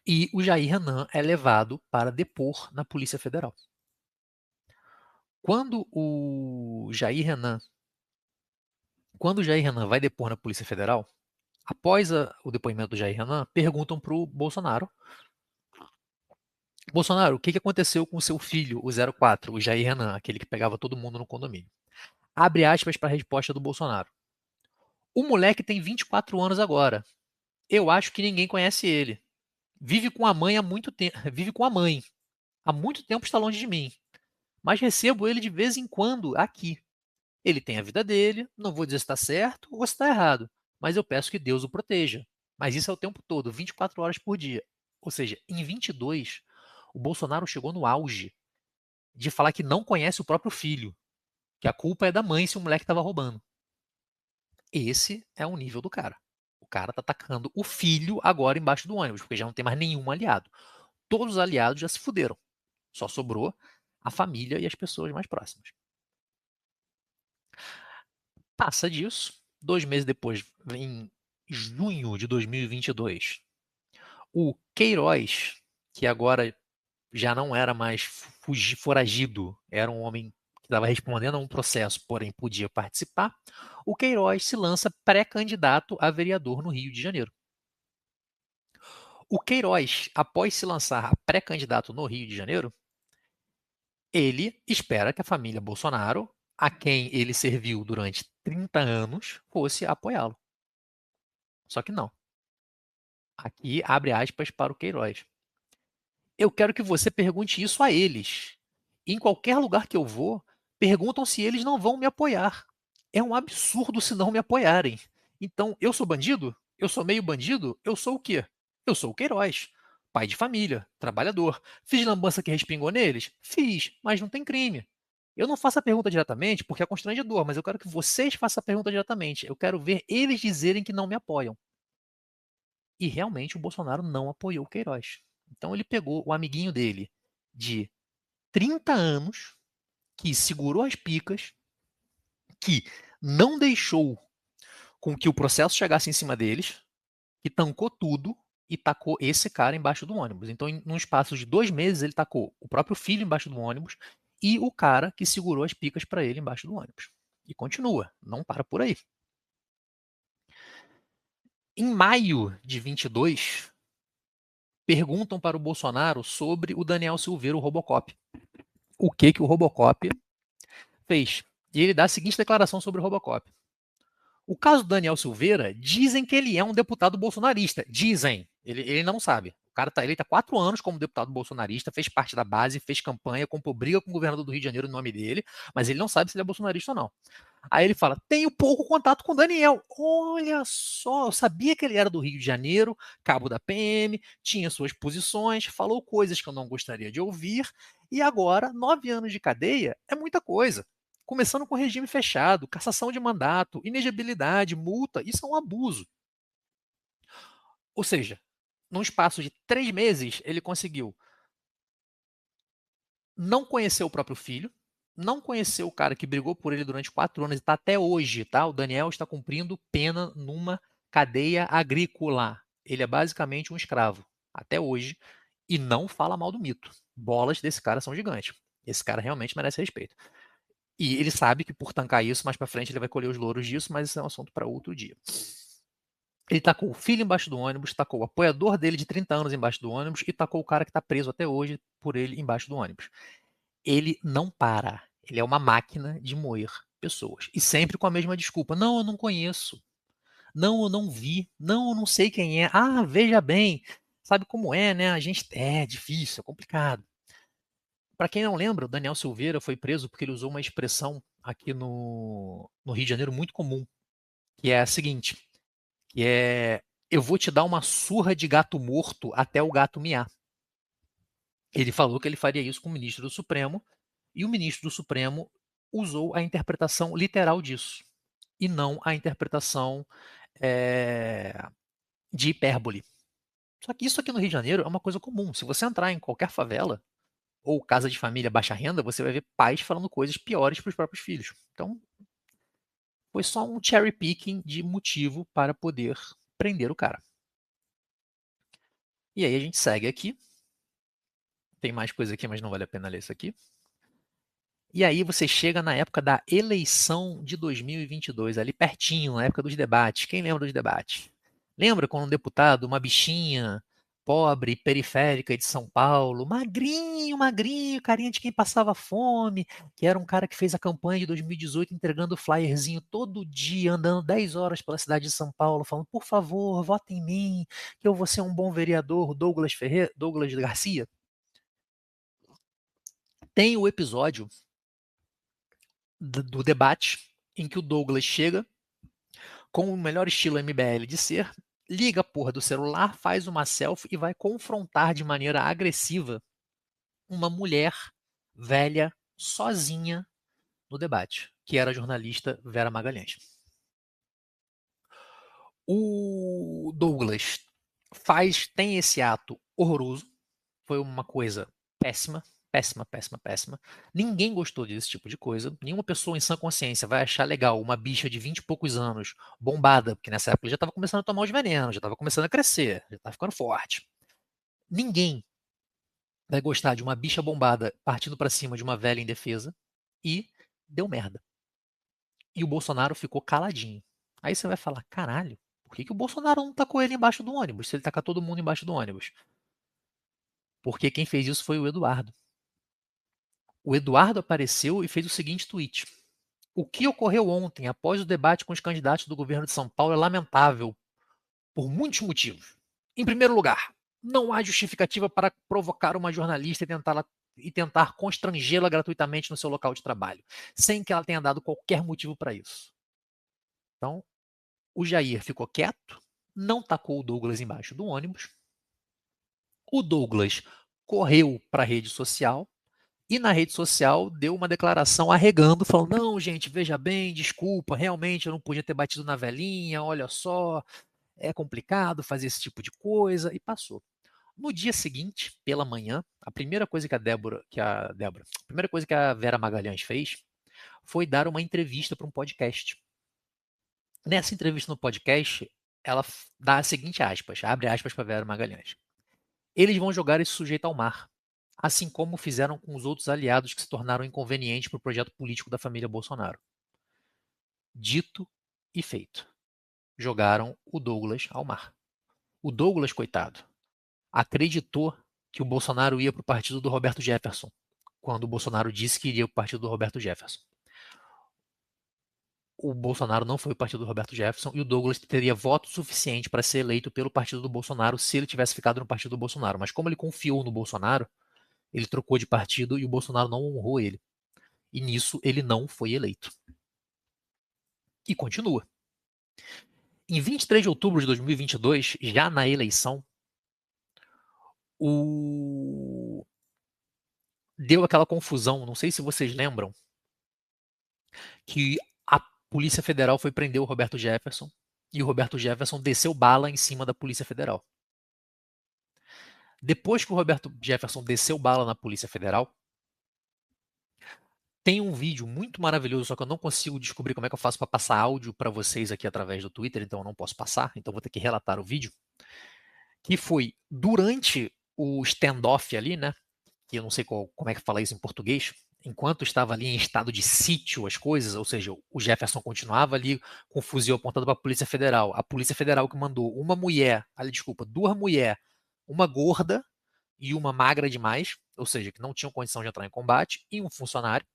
E o Jair Renan é levado para depor na Polícia Federal. Quando o Jair Renan vai depor na Polícia Federal, após o depoimento do Jair Renan, perguntam para o Bolsonaro: Bolsonaro, o que aconteceu com o seu filho, o 04, o Jair Renan, aquele que pegava todo mundo no condomínio? Abre aspas para a resposta do Bolsonaro. O moleque tem 24 anos agora. Eu acho que ninguém conhece ele. Vive com a mãe há muito tempo. Vive com a mãe. Há muito tempo está longe de mim. Mas recebo ele de vez em quando aqui. Ele tem a vida dele, não vou dizer se está certo ou se está errado, mas eu peço que Deus o proteja. Mas isso é o tempo todo, 24 horas por dia. Ou seja, em 22, o Bolsonaro chegou no auge de falar que não conhece o próprio filho, que a culpa é da mãe se o moleque estava roubando. Esse é o nível do cara. O cara tá atacando o filho agora embaixo do ônibus, porque já não tem mais nenhum aliado. Todos os aliados já se fuderam. Só sobrou a família e as pessoas mais próximas. Passa disso. 2 meses depois, em junho de 2022, o Queiroz, que agora já não era mais foragido, era um homem que estava respondendo a um processo, porém podia participar, o Queiroz se lança pré-candidato a vereador no Rio de Janeiro. O Queiroz, após se lançar a pré-candidato no Rio de Janeiro, ele espera que a família Bolsonaro, a quem ele serviu durante 30 anos, fosse apoiá-lo. Só que não. Aqui abre aspas para o Queiroz. Eu quero que você pergunte isso a eles. Em qualquer lugar que eu vou, perguntam se eles não vão me apoiar. É um absurdo se não me apoiarem. Então, eu sou bandido? Eu sou meio bandido? Eu sou o quê? Eu sou o Queiroz. Pai de família, trabalhador. Fiz lambança que respingou neles? Fiz, mas não tem crime. Eu não faço a pergunta diretamente porque é constrangedor, mas eu quero que vocês façam a pergunta diretamente. Eu quero ver eles dizerem que não me apoiam. E realmente o Bolsonaro não apoiou o Queiroz. Então ele pegou o amiguinho dele de 30 anos, que segurou as picas, que não deixou com que o processo chegasse em cima deles, que tancou tudo e tacou esse cara embaixo do ônibus. Então, num espaço de 2 meses, ele tacou o próprio filho embaixo do ônibus e o cara que segurou as picas para ele embaixo do ônibus. E continua, não para por aí. Em maio de 22, perguntam para o Bolsonaro sobre o Daniel Silveira, o Robocop. O que o Robocop fez? E ele dá a seguinte declaração sobre o Robocop. O caso do Daniel Silveira, dizem que ele é um deputado bolsonarista. Dizem. Ele não sabe. O cara ele tá 4 anos como deputado bolsonarista, fez parte da base, fez campanha, comprou briga com o governador do Rio de Janeiro em nome dele, mas ele não sabe se ele é bolsonarista ou não. Aí ele fala: tenho pouco contato com o Daniel. Olha só, eu sabia que ele era do Rio de Janeiro, cabo da PM, tinha suas posições, falou coisas que eu não gostaria de ouvir, e agora, 9 anos de cadeia é muita coisa. Começando com regime fechado, cassação de mandato, inegibilidade, multa, isso é um abuso. Ou seja, num espaço de 3 meses, ele conseguiu não conhecer o próprio filho, não conheceu o cara que brigou por ele durante 4 anos e está até hoje, tá? O Daniel está cumprindo pena numa cadeia agrícola. Ele é basicamente um escravo, até hoje, e não fala mal do mito. Bolas desse cara são gigantes. Esse cara realmente merece respeito. E ele sabe que por tancar isso, mais pra frente ele vai colher os louros disso, mas isso é um assunto para outro dia. Ele tacou o filho embaixo do ônibus, tacou o apoiador dele de 30 anos embaixo do ônibus e tacou o cara que está preso até hoje por ele embaixo do ônibus. Ele não para. Ele é uma máquina de moer pessoas. E sempre com a mesma desculpa. Não, eu não conheço. Não, eu não vi. Não, eu não sei quem é. Ah, veja bem. Sabe como é, né? A gente é difícil, é complicado. Para quem não lembra, o Daniel Silveira foi preso porque ele usou uma expressão aqui no Rio de Janeiro muito comum, que é a seguinte, que é eu vou te dar uma surra de gato morto até o gato miar. Ele falou que ele faria isso com o ministro do Supremo, e o ministro do Supremo usou a interpretação literal disso, e não a interpretação de hipérbole. Só que isso aqui no Rio de Janeiro é uma coisa comum. Se você entrar em qualquer favela ou casa de família baixa renda, você vai ver pais falando coisas piores para os próprios filhos. Então, foi só um cherry picking de motivo para poder prender o cara. E aí a gente segue aqui. Tem mais coisa aqui, mas não vale a pena ler isso aqui. E aí você chega na época da eleição de 2022, ali pertinho, na época dos debates. Quem lembra dos debates? Lembra quando um deputado, uma bichinha, pobre, periférica de São Paulo, magrinho, magrinho, carinha de quem passava fome, que era um cara que fez a campanha de 2018 entregando flyerzinho todo dia, andando 10 horas pela cidade de São Paulo, falando, por favor, votem em mim, que eu vou ser um bom vereador, Douglas Garcia. Tem o episódio do debate em que o Douglas chega com o melhor estilo MBL de ser, liga a porra do celular, faz uma selfie e vai confrontar de maneira agressiva uma mulher velha, sozinha, no debate, que era a jornalista Vera Magalhães. O Douglas tem esse ato horroroso, foi uma coisa péssima, péssima, péssima, péssima. Ninguém gostou desse tipo de coisa. Nenhuma pessoa em sã consciência vai achar legal uma bicha de 20 e poucos anos, bombada, porque nessa época ele já estava começando a tomar os venenos, já estava começando a crescer, já estava ficando forte. Ninguém vai gostar de uma bicha bombada partindo para cima de uma velha indefesa e deu merda. E o Bolsonaro ficou caladinho. Aí você vai falar, caralho, por que o Bolsonaro não tacou ele embaixo do ônibus, se ele tacar todo mundo embaixo do ônibus? Porque quem fez isso foi o Eduardo. O Eduardo apareceu e fez o seguinte tweet. O que ocorreu ontem, após o debate com os candidatos do governo de São Paulo, é lamentável por muitos motivos. Em primeiro lugar, não há justificativa para provocar uma jornalista e tentar constrangê-la gratuitamente no seu local de trabalho, sem que ela tenha dado qualquer motivo para isso. Então, o Jair ficou quieto, não tacou o Douglas embaixo do ônibus. O Douglas correu para a rede social e na rede social deu uma declaração arregando, falando: não, gente, veja bem, desculpa, realmente eu não podia ter batido na velhinha, olha só, é complicado fazer esse tipo de coisa, e passou. No dia seguinte, pela manhã, a primeira coisa a primeira coisa que a Vera Magalhães fez foi dar uma entrevista para um podcast. Nessa entrevista no podcast, ela dá a seguinte aspas, abre aspas para Vera Magalhães. Eles vão jogar esse sujeito ao mar, assim como fizeram com os outros aliados que se tornaram inconvenientes para o projeto político da família Bolsonaro. Dito e feito. Jogaram o Douglas ao mar. O Douglas, coitado, acreditou que o Bolsonaro ia para o partido do Roberto Jefferson, quando o Bolsonaro disse que iria para o partido do Roberto Jefferson. O Bolsonaro não foi o partido do Roberto Jefferson e o Douglas teria voto suficiente para ser eleito pelo partido do Bolsonaro se ele tivesse ficado no partido do Bolsonaro. Mas como ele confiou no Bolsonaro, ele trocou de partido e o Bolsonaro não honrou ele. E nisso ele não foi eleito. E continua. Em 23 de outubro de 2022, já na eleição, deu aquela confusão, não sei se vocês lembram, que a Polícia Federal foi prender o Roberto Jefferson e o Roberto Jefferson desceu bala em cima da Polícia Federal. Depois que o Roberto Jefferson desceu bala na Polícia Federal, Tem um vídeo muito maravilhoso, só que eu não consigo descobrir como é que eu faço para passar áudio para vocês aqui através do Twitter, então eu não posso passar, então vou ter que relatar o vídeo, que foi durante o standoff ali, né? Que eu não sei como é que fala isso em português, enquanto estava ali em estado de sítio as coisas, ou seja, o Jefferson continuava ali com o fuzil apontado para a Polícia Federal que mandou uma mulher, desculpa, duas mulheres, uma gorda e uma magra demais, ou seja, que não tinham condição de entrar em combate, e um funcionário,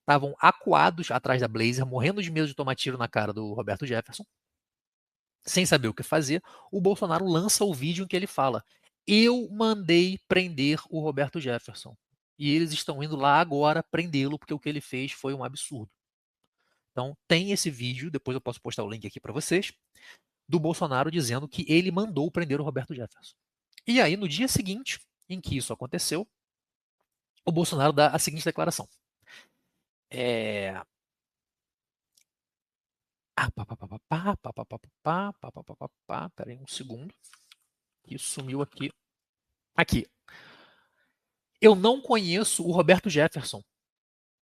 estavam acuados atrás da Blazer, morrendo de medo de tomar tiro na cara do Roberto Jefferson, sem saber o que fazer. O Bolsonaro lança o vídeo em que ele fala: eu mandei prender o Roberto Jefferson. E eles estão indo lá agora prendê-lo, porque o que ele fez foi um absurdo. Então, tem esse vídeo, depois eu posso postar o link aqui para vocês, do Bolsonaro dizendo que ele mandou prender o Roberto Jefferson. E aí, no dia seguinte em que isso aconteceu, o Bolsonaro dá a seguinte declaração. Peraí um segundo. Que sumiu aqui. Aqui. Eu não conheço o Roberto Jefferson.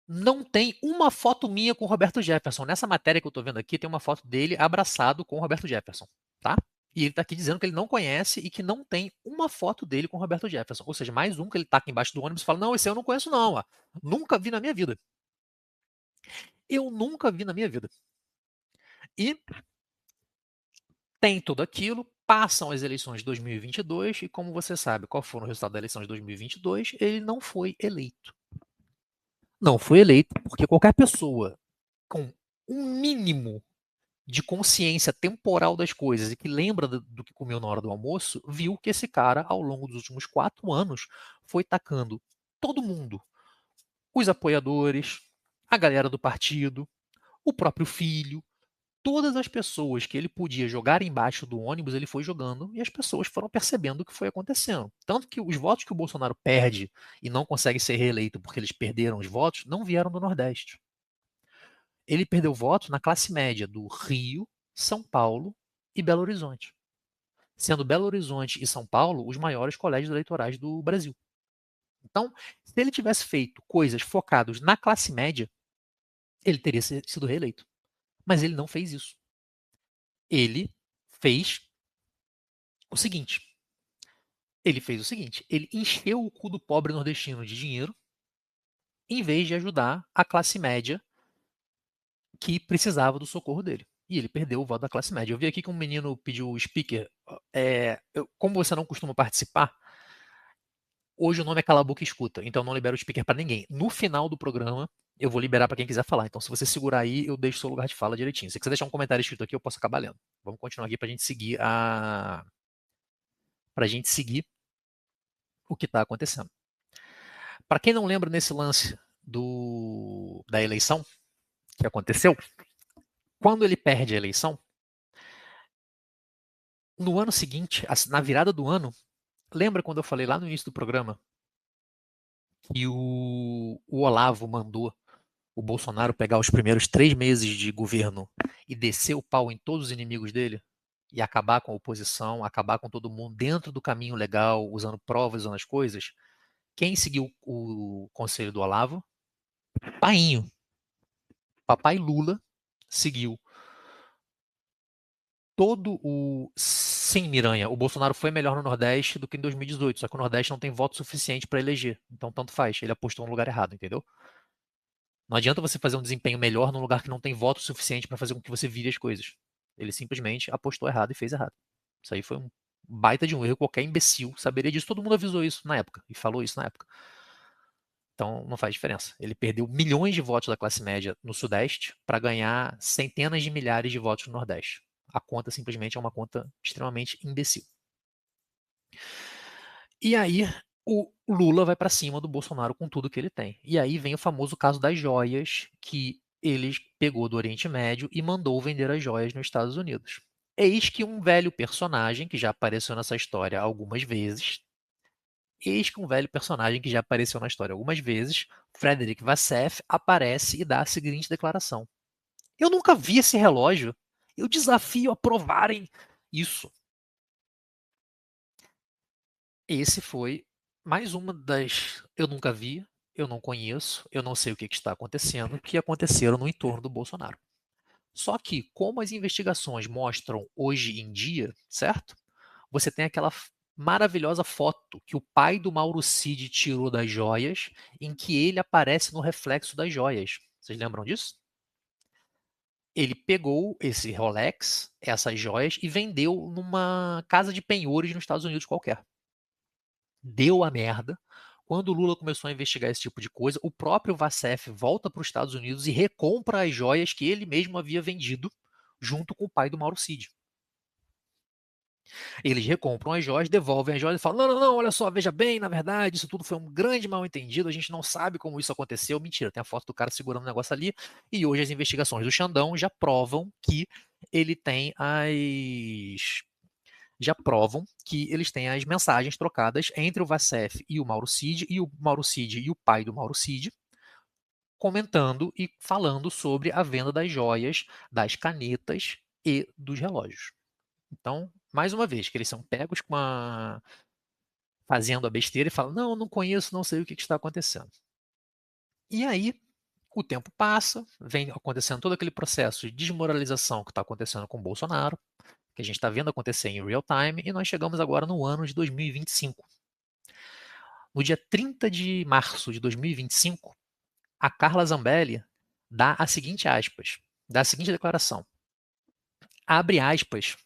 Não tem uma foto minha com o Roberto Jefferson. Nessa matéria que eu tô vendo aqui, tem uma foto dele abraçado com o Roberto Jefferson, tá? E ele tá aqui dizendo que ele não conhece e que não tem uma foto dele com o Roberto Jefferson. Ou seja, mais um que ele tá aqui embaixo do ônibus e fala: não, esse eu não conheço, não. Ó. Nunca vi na minha vida. Eu nunca vi na minha vida. E tem tudo aquilo, passam as eleições de 2022 e, como você sabe, qual foi o resultado da eleição de 2022? Ele não foi eleito. Não foi eleito porque qualquer pessoa com um mínimo de consciência temporal das coisas e que lembra do que comeu na hora do almoço, viu que esse cara, ao longo dos últimos 4 anos, foi tacando todo mundo, os apoiadores, a galera do partido, o próprio filho, todas as pessoas que ele podia jogar embaixo do ônibus, ele foi jogando e as pessoas foram percebendo o que foi acontecendo. Tanto que os votos que o Bolsonaro perde e não consegue ser reeleito porque eles perderam os votos, não vieram do Nordeste. Ele perdeu votos na classe média do Rio, São Paulo e Belo Horizonte. Sendo Belo Horizonte e São Paulo os maiores colégios eleitorais do Brasil. Então, se ele tivesse feito coisas focadas na classe média, ele teria sido reeleito. Mas ele não fez isso. Ele fez o seguinte. Ele encheu o cu do pobre nordestino de dinheiro, em vez de ajudar a classe média que precisava do socorro dele. E ele perdeu o voto da classe média. Eu vi aqui que um menino pediu o speaker. Como você não costuma participar, hoje o nome é Cala a Boca e Escuta, então eu não libero o speaker para ninguém. No final do programa, eu vou liberar para quem quiser falar. Então, se você segurar aí, eu deixo o seu lugar de fala direitinho. Se você quiser deixar um comentário escrito aqui, eu posso acabar lendo. Vamos continuar aqui para a gente seguir o que está acontecendo. Para quem não lembra nesse lance da eleição que aconteceu, quando ele perde a eleição, no ano seguinte, na virada do ano, lembra quando eu falei lá no início do programa que o Olavo mandou o Bolsonaro pegar os primeiros 3 meses de governo e descer o pau em todos os inimigos dele? E acabar com a oposição, acabar com todo mundo dentro do caminho legal, usando provas, usando as coisas? Quem seguiu o conselho do Olavo? Painho. Papai Lula seguiu todo o. Sim, Miranha, o Bolsonaro foi melhor no Nordeste do que em 2018, só que o Nordeste não tem voto suficiente para eleger. Então, tanto faz. Ele apostou no lugar errado, entendeu? Não adianta você fazer um desempenho melhor num lugar que não tem voto suficiente para fazer com que você vire as coisas. Ele simplesmente apostou errado e fez errado. Isso aí foi um baita de um erro. Qualquer imbecil saberia disso. Todo mundo avisou isso na época e falou isso na época. Então não faz diferença. Ele perdeu milhões de votos da classe média no Sudeste para ganhar centenas de milhares de votos no Nordeste. A conta simplesmente é uma conta extremamente imbecil. E aí o Lula vai para cima do Bolsonaro com tudo que ele tem. E aí vem o famoso caso das joias, que ele pegou do Oriente Médio e mandou vender as joias nos Estados Unidos. Eis que um velho personagem, que já apareceu nessa história algumas vezes, Frederic Vassef, aparece e dá a seguinte declaração: eu nunca vi esse relógio. Eu desafio a provarem isso. Esse foi mais uma das eu nunca vi. eu não conheço, eu não sei o que está acontecendo, que aconteceram no entorno do Bolsonaro. Só que, como as investigações mostram hoje em dia, certo? Você tem aquela maravilhosa foto que o pai do Mauro Cid tirou das joias, em que ele aparece no reflexo das joias. Vocês lembram disso? Ele pegou esse Rolex, essas joias, e vendeu numa casa de penhores nos Estados Unidos qualquer. Deu a merda. Quando o Lula começou a investigar esse tipo de coisa, o próprio Vacef volta para os Estados Unidos e recompra as joias que ele mesmo havia vendido, junto com o pai do Mauro Cid. Eles recompram as joias, devolvem as joias e falam: não, não, não, olha só, veja bem, na verdade, isso tudo foi um grande mal-entendido, a gente não sabe como isso aconteceu. Mentira, tem a foto do cara segurando o negócio ali, e hoje as investigações do Xandão já provam que ele tem as. Já provam que eles têm as mensagens trocadas entre o Vacef e o Mauro Cid e o pai do Mauro Cid, comentando e falando sobre a venda das joias, das canetas e dos relógios. Então, mais uma vez, que eles são pegos fazendo a besteira e falam: não, não conheço, não sei o que está acontecendo. E aí, o tempo passa, vem acontecendo todo aquele processo de desmoralização que está acontecendo com o Bolsonaro, que a gente está vendo acontecer em real time, e nós chegamos agora no ano de 2025. No dia 30 de março de 2025, a Carla Zambelli dá a seguinte aspas, dá a seguinte declaração. Abre aspas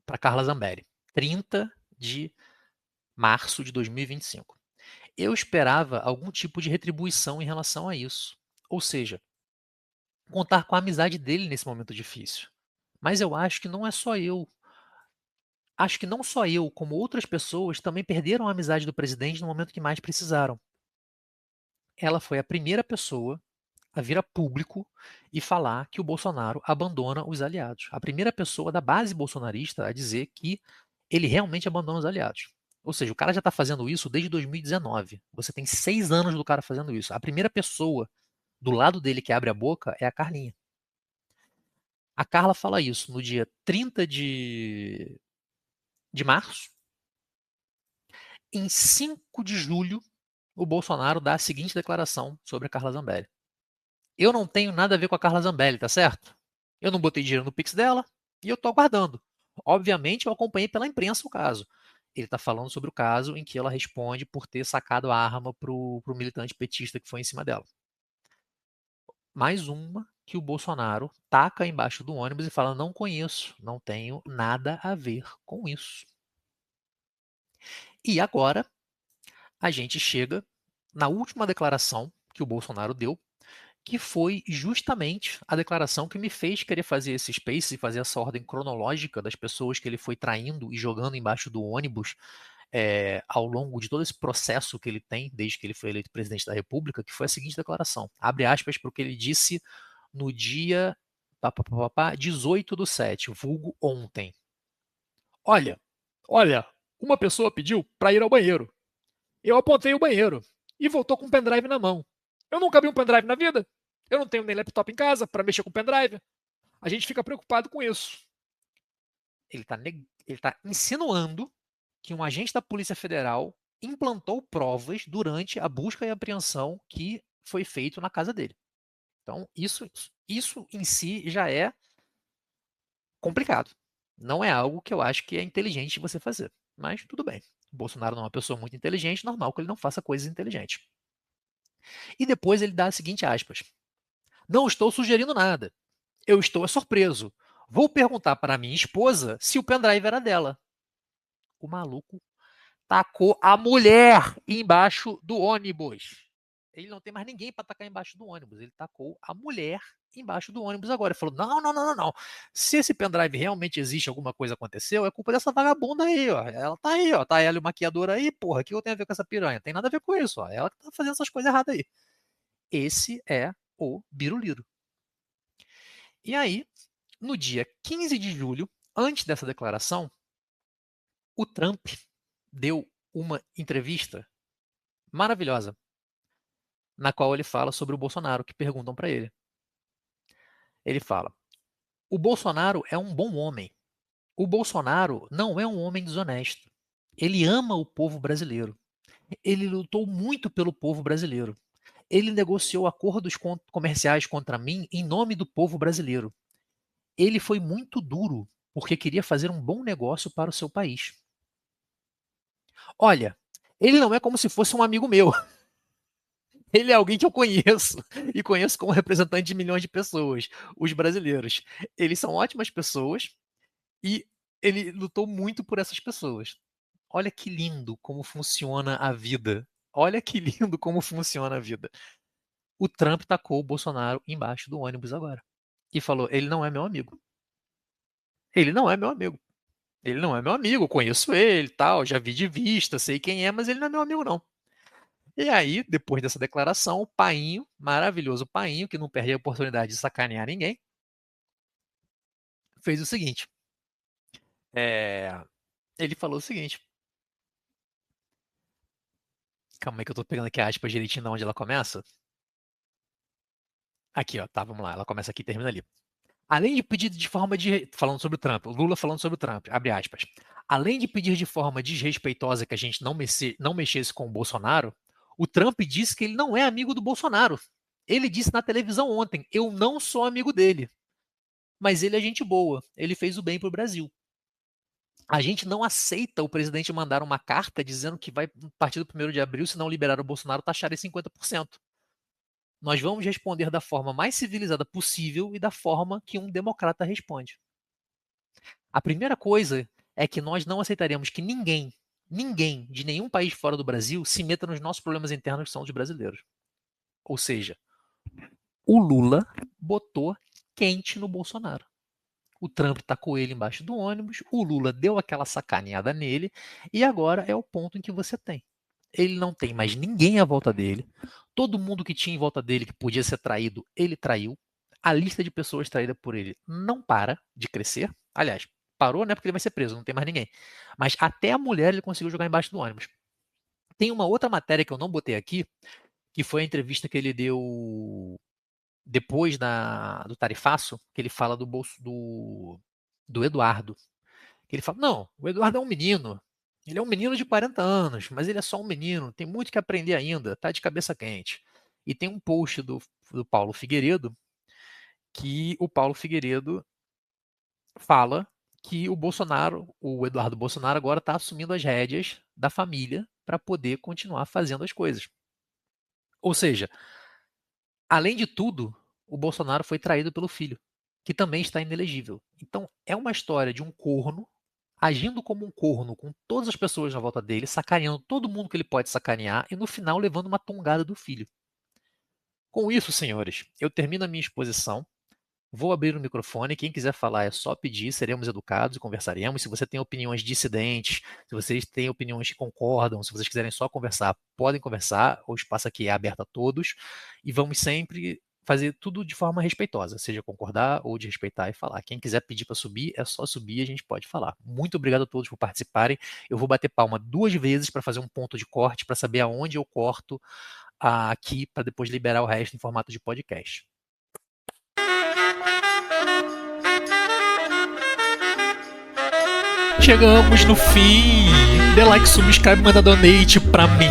para Carla Zambelli. 30 de março de 2025. Eu esperava algum tipo de retribuição em relação a isso. Ou seja, contar com a amizade dele nesse momento difícil. Mas eu acho que não é só eu. Acho que não só eu, como outras pessoas também perderam a amizade do presidente no momento que mais precisaram. Ela foi a primeira pessoa a vir a público e falar que o Bolsonaro abandona os aliados. A primeira pessoa da base bolsonarista a dizer que ele realmente abandona os aliados. Ou seja, o cara já está fazendo isso desde 2019. Você tem 6 anos do cara fazendo isso. A primeira pessoa do lado dele que abre a boca é a Carlinha. A Carla fala isso no dia 30 de março. Em 5 de julho, o Bolsonaro dá a seguinte declaração sobre a Carla Zambelli. Eu não tenho nada a ver com a Carla Zambelli, tá certo? Eu não botei dinheiro no Pix dela e eu tô aguardando. Obviamente, eu acompanhei pela imprensa o caso. Ele está falando sobre o caso em que ela responde por ter sacado a arma pro militante petista que foi em cima dela. Mais uma que o Bolsonaro taca embaixo do ônibus e fala: não conheço, não tenho nada a ver com isso. E agora a gente chega na última declaração que o Bolsonaro deu, que foi justamente a declaração que me fez querer fazer esse space e fazer essa ordem cronológica das pessoas que ele foi traindo e jogando embaixo do ônibus ao longo de todo esse processo que ele tem, desde que ele foi eleito presidente da República, que foi a seguinte declaração. Abre aspas para o que ele disse no dia 18/7, vulgo ontem. Olha, olha, uma pessoa pediu para ir ao banheiro. Eu apontei o banheiro e voltou com um pendrive na mão. Eu nunca vi um pendrive na vida. Eu não tenho nem laptop em casa para mexer com pendrive. A gente fica preocupado com isso. Ele está insinuando que um agente da Polícia Federal implantou provas durante a busca e apreensão que foi feito na casa dele. Então, isso em si já é complicado. Não é algo que eu acho que é inteligente você fazer. Mas tudo bem. O Bolsonaro não é uma pessoa muito inteligente, normal que ele não faça coisas inteligentes. E depois ele dá a seguinte aspas. Não estou sugerindo nada. Eu estou surpreso. Vou perguntar para minha esposa se o pendrive era dela. O maluco tacou a mulher embaixo do ônibus. Ele não tem mais ninguém para tacar embaixo do ônibus. Ele tacou a mulher embaixo do ônibus agora. Ele falou: não, não, não, não, não. Se esse pendrive realmente existe, alguma coisa aconteceu, é culpa dessa vagabunda aí, ó. Ela tá aí, ó. Tá ela e o maquiador aí, porra. O que eu tenho a ver com essa piranha? Tem nada a ver com isso, ó. Ela que tá fazendo essas coisas erradas aí. Esse é o Biruliro. E aí, no dia 15 de julho, antes dessa declaração, o Trump deu uma entrevista maravilhosa, na qual ele fala sobre o Bolsonaro, que perguntam para ele. Ele fala: o Bolsonaro é um bom homem. O Bolsonaro não é um homem desonesto. Ele ama o povo brasileiro. Ele lutou muito pelo povo brasileiro. Ele negociou acordos comerciais contra mim em nome do povo brasileiro. Ele foi muito duro porque queria fazer um bom negócio para o seu país. Olha, ele não é como se fosse um amigo meu. Ele é alguém que eu conheço e conheço como representante de milhões de pessoas, os brasileiros. Eles são ótimas pessoas e ele lutou muito por essas pessoas. Olha que lindo como funciona a vida. Olha que lindo como funciona a vida. O Trump tacou o Bolsonaro embaixo do ônibus agora e falou: ele não é meu amigo. Ele não é meu amigo. Ele não é meu amigo, eu conheço ele, tal, já vi de vista, sei quem é, mas ele não é meu amigo não. E aí, depois dessa declaração, o Painho, maravilhoso Painho, que não perde a oportunidade de sacanear ninguém, fez o seguinte. Ele falou o seguinte. Calma aí que eu tô pegando aqui a aspas direitinho de onde ela começa. Aqui, ó, tá, vamos lá. Ela começa aqui e termina ali. Além de pedir de forma de... Falando sobre o Trump, o Lula falando sobre o Trump, abre aspas. Além de pedir de forma desrespeitosa que a gente não mexesse com o Bolsonaro, o Trump disse que ele não é amigo do Bolsonaro. Ele disse na televisão ontem, eu não sou amigo dele. Mas ele é gente boa, ele fez o bem pro Brasil. A gente não aceita o presidente mandar uma carta dizendo que vai, a partir do 1º de abril, se não liberar o Bolsonaro, taxar em 50%. Nós vamos responder da forma mais civilizada possível e da forma que um democrata responde. A primeira coisa é que nós não aceitaremos que ninguém de nenhum país fora do Brasil se meta nos nossos problemas internos que são os brasileiros. Ou seja, o Lula botou quente no Bolsonaro. O Trump tacou ele embaixo do ônibus, o Lula deu aquela sacaneada nele e agora é o ponto em que você tem. Ele não tem mais ninguém à volta dele. Todo mundo que tinha em volta dele que podia ser traído, ele traiu. A lista de pessoas traídas por ele não para de crescer. Aliás, parou, né? Porque ele vai ser preso, não tem mais ninguém. Mas até a mulher ele conseguiu jogar embaixo do ônibus. Tem uma outra matéria que eu não botei aqui, que foi a entrevista que ele deu depois do tarifaço, que ele fala do Eduardo. Que ele fala, não, o Eduardo é um menino. Ele é um menino de 40 anos, mas ele é só um menino, tem muito que aprender ainda, tá de cabeça quente. E tem um post do Paulo Figueiredo, que o Paulo Figueiredo fala que o Eduardo Bolsonaro agora está assumindo as rédeas da família para poder continuar fazendo as coisas. Ou seja, além de tudo, o Bolsonaro foi traído pelo filho, que também está inelegível. Então, é uma história de um corno agindo como um corno com todas as pessoas na volta dele, sacaneando todo mundo que ele pode sacanear e no final levando uma tongada do filho. Com isso, senhores, eu termino a minha exposição. Vou abrir o microfone. Quem quiser falar é só pedir, seremos educados e conversaremos. Se você tem opiniões dissidentes, se vocês têm opiniões que concordam, se vocês quiserem só conversar, podem conversar. O espaço aqui é aberto a todos. E vamos sempre fazer tudo de forma respeitosa, seja concordar ou de respeitar e falar. Quem quiser pedir para subir, é só subir e a gente pode falar. Muito obrigado a todos por participarem. Eu vou bater palma 2 vezes para fazer um ponto de corte, para saber aonde eu corto aqui, para depois liberar o resto em formato de podcast. Chegamos no fim. Dê like, subscribe, manda donate pra mim.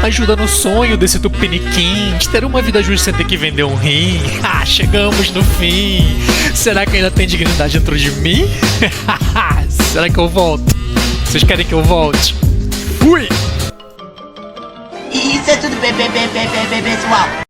Ajuda no sonho desse tupiniquim de ter uma vida justa sem ter que vender um rim. Chegamos no fim. Será que ainda tem dignidade dentro de mim? Será que eu volto? Vocês querem que eu volte? Fui! Isso é tudo bem, pessoal.